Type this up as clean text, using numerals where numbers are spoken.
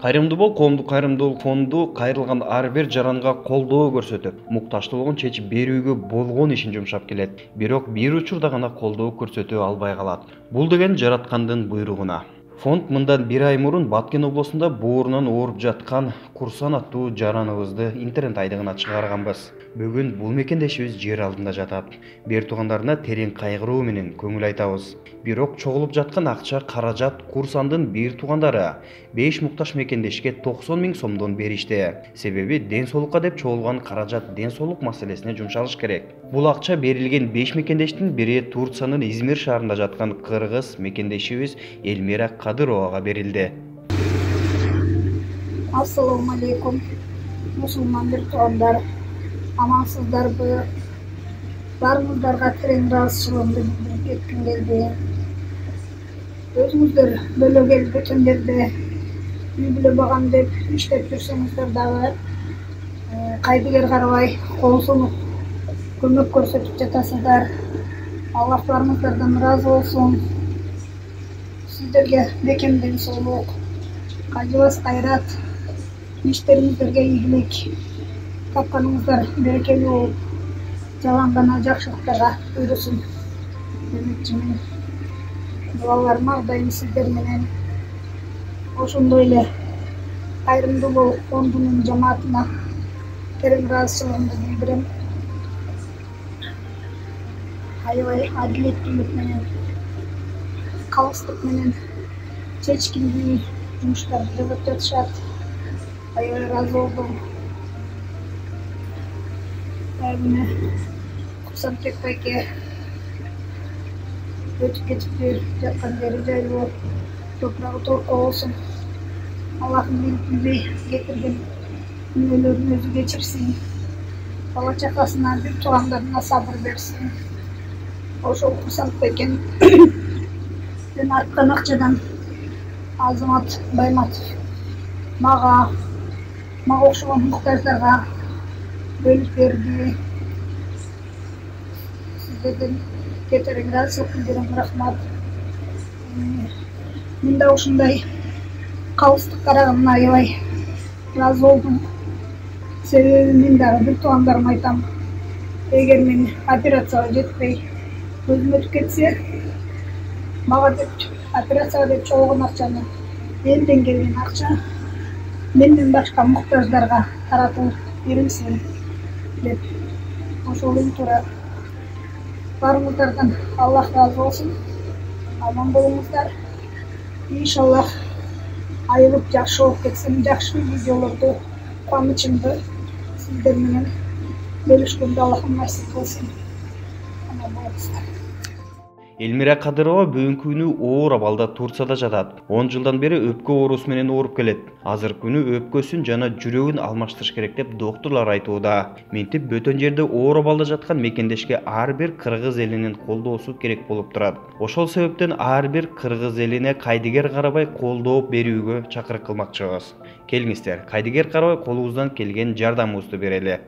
Кайрымдуу бол коомдук фонду кайрылган ар бир жаранга колдоо көрсөтүп, муктаждуулугун чечип берүүгө болгон ишин жумшап келет. Бирок бир учурда гана колдоо көрсөтө албай калат. Бул деген жараткандын буйругуна. Фонд мындан бир ай мурун Баткен областында боорунан ооруп жаткан Курсан аттуу жараныбызды интернет айдыгына чыгарганбыз. Бүгүн бул мекендешибиз жер алдында жатат. Бер туугандарына терең кайгыруу менен көңүл айтабыз. Бирок чогулуп жаткан акча каражат Курсандын бир туугандары 5 муктаж мекендешке 90 000 сомдон беришти. Себеби ден соолукка деп чогулган каражат ден соолук маселесине жумшалыш керек. Бул акча берилген 5 мекендештин бири Турциянын Измир шаарында жаткан кыргыз мекендешибиз Элмира Кадыровага берилди. Assalamu alaikum. Musulman bir tуугандар, амансыздарбы? Барыңыздарга терең ыраазычылыгымды билдирип кетким келди. Өзүңүздөр бөлөгел бөтөндөрдө үй бүлө багам деп иштеп жүрсөңүздөр дагы кайдыгер карабай кол сунуп көмөк көрсөтүп жатасыздар. Аллах барыңыздардан ыраазы болсун. Сиздерге бекем ден соолук, кайжыбас кайрат, иштериңиздерге ийгилик, тапканыңыздар берекелүү болуп, жалаң гана жакшылыктарга буйрусун демекчимин. Дуаларым ар дайым сиздер менен. Ошондой эле Кайрымдуу бол фондунун жамаатына терең ыраазычылыгымды билдирем. Аябай адилеттүүлүк менен, калыстык менен чечкиндүү жумуштарды жасап жатышат. Аябай ыраазы болдум. Мына Курсанбек байке өтүп кетиптир, жаткан жери жайлуу, топурагы торко болсун. Аллахым билбей кетирген күнөөлөрүн өзү кечирсин. Бала чакасына, бир туугандарына сабыр берсин. Ошол Курсанбек байкенин арткан акчадан Азамат Байматов мага окшогон муктаждарга бөлүп берди. Сиздерден терең ыраазычылык билдирем, рахмат. Мен да ушундай калыстык караганына аябай ыраазы болдум. Себеби мен дагы бир туугандарыма айтам, эгер мен операцияга жетпей өзүм өтүп кетсе, мага деп операцияга деп чогулгон акчаны, элден келген акча менден башка муктаждарга таратылып берилсин деп. Ошол туура. Барыңыздардан Аллах разы болсун. Аман болуңуздар. Иншаллах айылып жакшы болуп кетсем, жакшы видеолорду, кубанычымды сиздер менен бөлүшкөндү Аллахым насип кылсын. Аман болуңуздар. Элмира Кадырова бүгүнкү күнү оор абалда Турцияда жатат. 10 жылдан бери өпкө оорусу менен ооруп келет. Азыркы күнү өпкөсүн жана жүрөгүн алмаштырыш керек деп доктурлар айтууда. Мынтип бөтөн жерде оор абалда жаткан мекендешке ар бир кыргыз элинин колдоосу керек болуп турат. Ошол себептен ар бир кыргыз элине кайдыгер карабай колдоо берүүгө чакырык кылмакчыбыз. Келиңиздер, кайдыгер карабай колубуздан келген жардамыбызды берели.